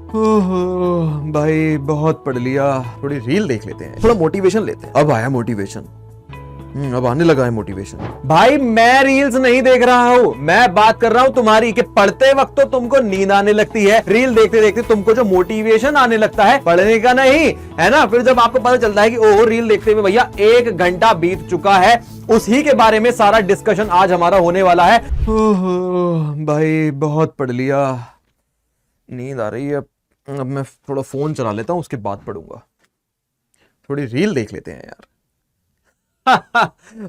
भाई बहुत पढ़ लिया, थोड़ी रील देख लेते हैं, थोड़ा मोटिवेशन लेते हैं। अब आया मोटिवेशन, अब आने लगा है मोटिवेशन। भाई मैं रील्स नहीं देख रहा हूँ, मैं बात कर रहा हूँ तुम्हारी कि पढ़ते वक्त तो तुमको नींद आने लगती है, रील देखते देखते तुमको जो मोटिवेशन आने लगता है पढ़ने का नहीं है ना, फिर जब आपको पता चलता है कि ओह रील देखते हुए भैया 1 घंटा बीत चुका है, उसी के बारे में सारा डिस्कशन आज हमारा होने वाला है। भाई बहुत पढ़ लिया, नींद आ रही है, अब मैं थोड़ा फोन चला लेता हूं, उसके बाद पढ़ूंगा। थोड़ी रील देख लेते हैं यार।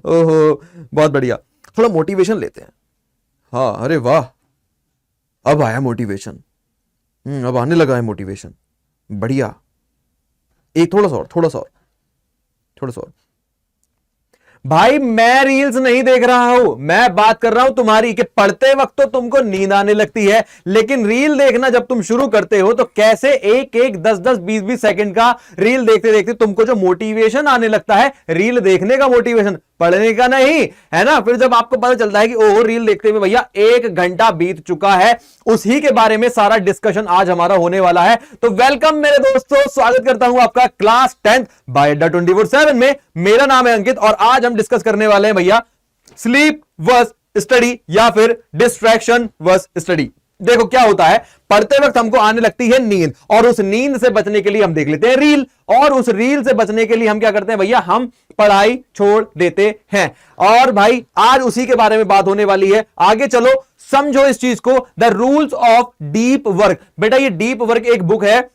ओहो बहुत बढ़िया, थोड़ा मोटिवेशन लेते हैं। हाँ अरे वाह, अब आया मोटिवेशन, अब आने लगा है मोटिवेशन। बढ़िया, एक थोड़ा सा और। भाई मैं रील्स नहीं देख रहा हूं, मैं बात कर रहा हूं तुम्हारी कि पढ़ते वक्त तो तुमको नींद आने लगती है, लेकिन रील देखना जब तुम शुरू करते हो तो कैसे 1-1, 10-10, 20-20 सेकंड का रील देखते देखते तुमको जो मोटिवेशन आने लगता है, रील देखने का मोटिवेशन, पढ़ने का नहीं है ना, फिर जब आपको पता चलता है कि ओह रील देखते हुए भैया 1 घंटा बीत चुका है, उसी के बारे में सारा डिस्कशन आज हमारा होने वाला है। तो वेलकम मेरे दोस्तों, स्वागत करता हूं आपका क्लास 10 बाय अड्डा 24/7 में। मेरा नाम है अंकित और आज हम डिस्कस करने वाले हैं भैया स्लीप वर्स स्टडी या फिर डिस्ट्रैक्शन वर्स स्टडी। देखो क्या होता है, पढ़ते वक्त हमको आने लगती है नींद और उस नींद से बचने के लिए हम देख लेते हैं रील, और उस रील से बचने के लिए हम क्या करते हैं भैया, हम पढ़ाई छोड़ देते हैं। और भाई आज उसी के बारे में बात होने वाली है, आगे चलो समझो इस चीज को। The rules of deep work. बेटा ये डीप वर्क एक बुक है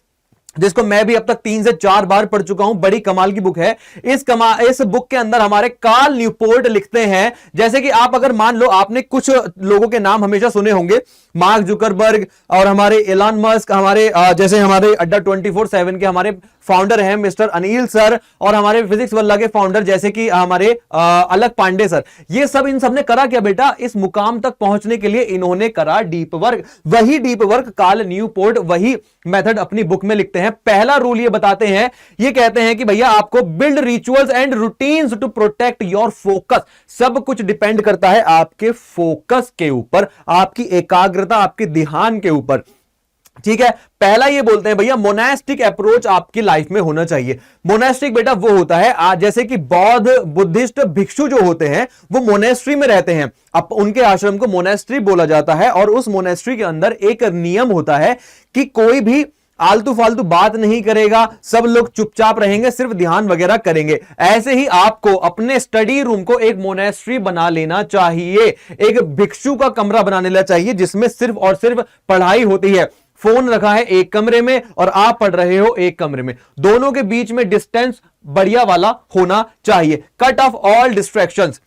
जिसको मैं भी अब तक 3 से 4 बार पढ़ चुका हूं, बड़ी कमाल की बुक है। इस बुक के अंदर हमारे कार्ल न्यूपोर्ट लिखते हैं, जैसे कि आप अगर मान लो आपने कुछ लोगों के नाम हमेशा सुने होंगे, मार्क जुकरबर्ग और हमारे एलन मस्क, हमारे जैसे हमारे अड्डा 24/7 के हमारे फाउंडर हैं मिस्टर अनिल सर, और हमारे फिजिक्स वल्ला के फाउंडर जैसे कि हमारे अलक पांडे सर। ये सब इन सब ने करा क्या बेटा, इस मुकाम तक पहुंचने के लिए इन्होंने करा डीप वर्क। वही डीप वर्क कार्ल न्यूपोर्ट वही मेथड अपनी बुक में लिखते हैं। पहला रूल ये बताते हैं, ये कहते हैं कि भैया आपको build rituals and routines to protect your focus. सब कुछ डिपेंड करता है आपके फोकस के ऊपर, आपकी एकाग्रता, आपके ध्यान के ऊपर। ठीक है, पहला ये बोलते हैं भैया मोनास्टिक अप्रोच आपकी लाइफ में होना चाहिए। मोनास्टिक बेटा वो होता है जैसे कि बौद्ध बुद्धिस्ट भिक्षु जो होते हैं वो मोनेस्ट्री में रहते हैं, अब उनके आश्रम को मोनेस्ट्री बोला जाता है, और उस मोनेस्ट्री के अंदर एक नियम होता है कि कोई भी आलतू फालतू बात नहीं करेगा, सब लोग चुपचाप रहेंगे, सिर्फ ध्यान वगैरह करेंगे। ऐसे ही आपको अपने स्टडी रूम को एक मोनेस्ट्री बना लेना चाहिए, एक भिक्षु का कमरा बना लेना चाहिए जिसमें सिर्फ और सिर्फ पढ़ाई होती है। फोन रखा है एक कमरे में और आप पढ़ रहे हो एक कमरे में, दोनों के बीच में डिस्टेंस बढ़िया वाला होना चाहिए। Cut off all distractions.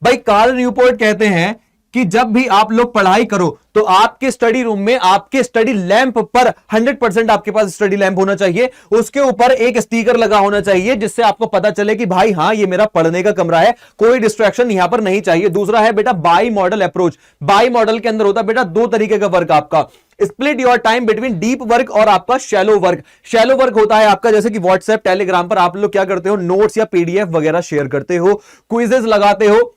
भाई कार्ल न्यूपोर्ट कहते हैं कि जब भी आप लोग पढ़ाई करो तो आपके स्टडी रूम में, आपके स्टडी लैंप पर 100% आपके पास स्टडी लैंप होना चाहिए, उसके ऊपर एक स्टिकर लगा होना चाहिए जिससे आपको पता चले कि भाई हां ये मेरा पढ़ने का कमरा है, कोई डिस्ट्रैक्शन यहां पर नहीं चाहिए। दूसरा है बेटा by model approach. By model के अंदर होता है बेटा 2 तरीके का वर्क आपका, split your time between deep work और आपका शैलो वर्क। शैलो वर्क होता है आपका जैसे कि व्हाट्सएप टेलीग्राम पर आप लोग क्या करते हो, नोट्स या पीडीएफ वगैरह शेयर करते हो, क्विजेस लगाते हो,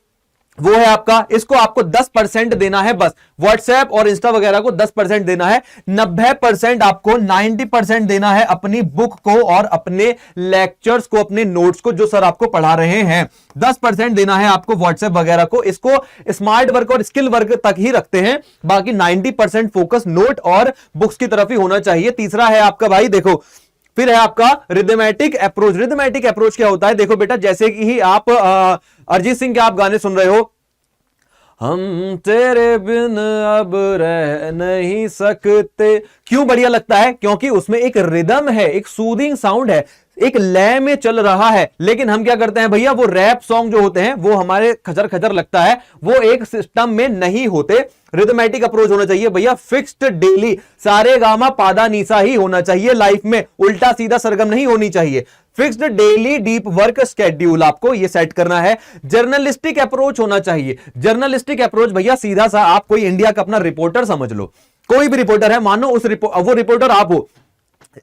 वो है आपका, इसको आपको 10% देना है बस। व्हाट्सएप और इंस्टा वगैरह को 10% देना है, 90% आपको 90% देना है अपनी बुक को और अपने लेक्चर्स को, अपने नोट्स को जो सर आपको पढ़ा रहे हैं। 10% देना है आपको व्हाट्सएप वगैरह को, इसको स्मार्ट वर्क और स्किल वर्क तक ही रखते हैं, बाकी 90% फोकस नोट और बुक्स की तरफ ही होना चाहिए। तीसरा है आपका भाई देखो, फिर है आपका रिदमेटिक अप्रोच। रिदमेटिक अप्रोच क्या होता है, देखो बेटा जैसे कि आप अरिजीत सिंह के आप गाने सुन रहे हो, हम तेरे बिन अब रह नहीं सकते, क्यों बढ़िया लगता है, क्योंकि उसमें एक रिदम है, एक सूदिंग साउंड है, एक लय में चल रहा है। लेकिन हम क्या करते हैं भैया, वो रैप सॉन्ग जो होते हैं वो हमारे खचर खचर लगता है, वो एक सिस्टम में नहीं होते। रिदमेटिक अप्रोच होना चाहिए भैया, फिक्स्ड डेली, सारे गामा पादा नीसा ही होना चाहिए लाइफ में, उल्टा सीधा सरगम नहीं होनी चाहिए। Fixed daily deep work schedule आपको ये सेट करना है। जर्नलिस्टिक अप्रोच होना चाहिए। जर्नलिस्टिक अप्रोच भैया सीधा सा, आप कोई इंडिया का अपना रिपोर्टर समझ लो, कोई भी रिपोर्टर है, मानो वो रिपोर्टर आप हो,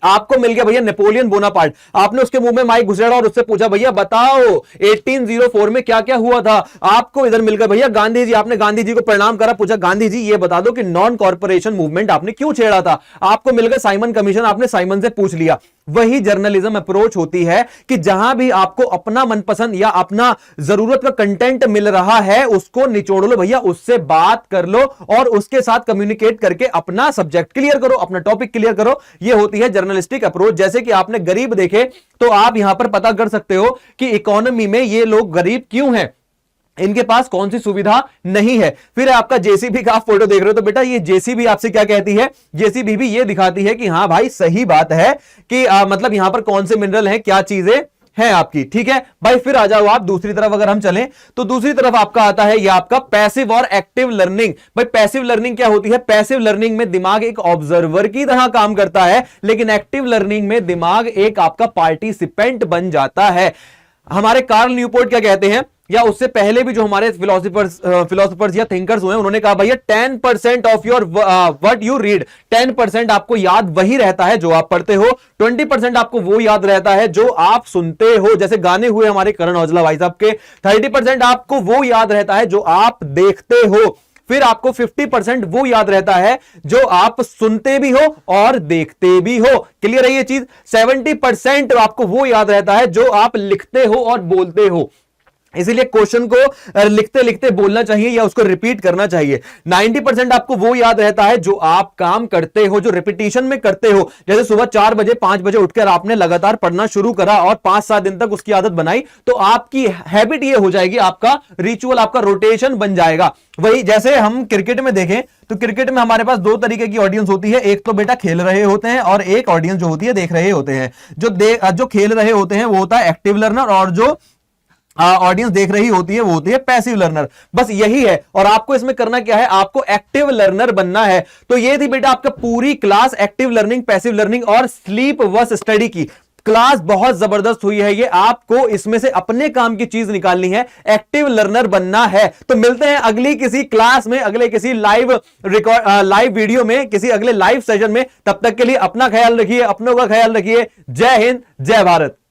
आपको मिल गया भैया नेपोलियन बोनापार्ट, आपने उसके मुंह में माइक घुसेड़ा और उससे पूछा भैया बताओ 1804 में क्या क्या हुआ था, आपको इधर मिल गया भैया गांधी जी, आपने गांधी जी को प्रणाम करा, पूछा गांधी जी ये बता दो कि नॉन कॉर्पोरेशन मूवमेंट आपने क्यों छेड़ा था, आपको मिल गया साइमन कमीशन, आपने साइमन से पूछ लिया। वही जर्नलिज्म अप्रोच होती है कि जहां भी आपको अपना मनपसंद या अपना जरूरत का कंटेंट मिल रहा है उसको निचोड़ लो भैया, उससे बात कर लो और उसके साथ कम्युनिकेट करके अपना सब्जेक्ट क्लियर करो, अपना टॉपिक क्लियर करो। यह होती है जर्नलिस्टिक अप्रोच। जैसे कि आपने गरीब देखे तो आप यहां पर पता कर सकते हो कि इकोनॉमी में ये लोग गरीब क्यों हैं, इनके पास कौन सी सुविधा नहीं है। फिर आपका जेसीबी का आप फोटो देख रहे हो तो बेटा ये जेसीबी आपसे क्या कहती है, जेसीबी भी ये दिखाती है कि हां भाई सही बात है कि मतलब यहां पर कौन से मिनरल हैं, क्या चीजें है आपकी, ठीक है भाई। फिर आ जाओ आप दूसरी तरफ, अगर हम चलें तो दूसरी तरफ आपका आता है ये आपका पैसिव और एक्टिव लर्निंग। भाई पैसिव लर्निंग क्या होती है, पैसिव लर्निंग में दिमाग एक ऑब्जर्वर की तरह काम करता है, लेकिन एक्टिव लर्निंग में दिमाग एक आपका पार्टिसिपेंट बन जाता है। हमारे कार्ल न्यूपोर्ट क्या कहते हैं, या उससे पहले भी जो हमारे फिलोसोफर्स या थिंकर्स हुए उन्होंने कहा भैया 10% of your what you read, 10% आपको याद वही रहता है जो आप पढ़ते हो, 20% आपको वो याद रहता है जो आप सुनते हो, जैसे गाने हुए हमारे करण औजला भाई साहब के, 30% आपको वो याद रहता है जो आप देखते हो, फिर आपको 50% वो याद रहता है जो आप सुनते भी हो और देखते भी हो। क्लियर है ये चीज। 70% आपको वो याद रहता है जो आप लिखते हो और बोलते हो। इसीलिए क्वेश्चन को लिखते लिखते बोलना चाहिए या उसको रिपीट करना चाहिए। 90% आपको वो याद रहता है जो आप काम करते हो, जो रिपीटिशन में करते हो। जैसे सुबह 4 बजे 5 बजे उठकर आपने लगातार पढ़ना शुरू करा और 5-7 दिन तक उसकी आदत बनाई तो आपकी हैबिट ये हो जाएगी, आपका रिचुअल, आपका रोटेशन बन जाएगा। वही जैसे हम क्रिकेट में देखें तो क्रिकेट में हमारे पास 2 तरीके की ऑडियंस होती है, एक तो बेटा खेल रहे होते हैं और एक ऑडियंस जो होती है देख रहे होते हैं। जो खेल रहे होते हैं वो होता है एक्टिव लर्नर और जो ऑडियंस देख रही होती है वो होती है पैसिव लर्नर। बस यही है। और आपको इसमें करना क्या है, आपको एक्टिव लर्नर बनना है। तो ये थी बेटा आपका पूरी class active learning, passive learning और स्लीप वर्स स्टडी की। क्लास बहुत जबरदस्त हुई है ये, आपको इसमें से अपने काम की चीज निकालनी है, एक्टिव लर्नर बनना है। तो मिलते हैं अगली किसी क्लास में, अगले किसी लाइव वीडियो में, किसी अगले लाइव सेशन में। तब तक के लिए अपना ख्याल रखिए, अपनों का ख्याल रखिए। जय हिंद, जय भारत।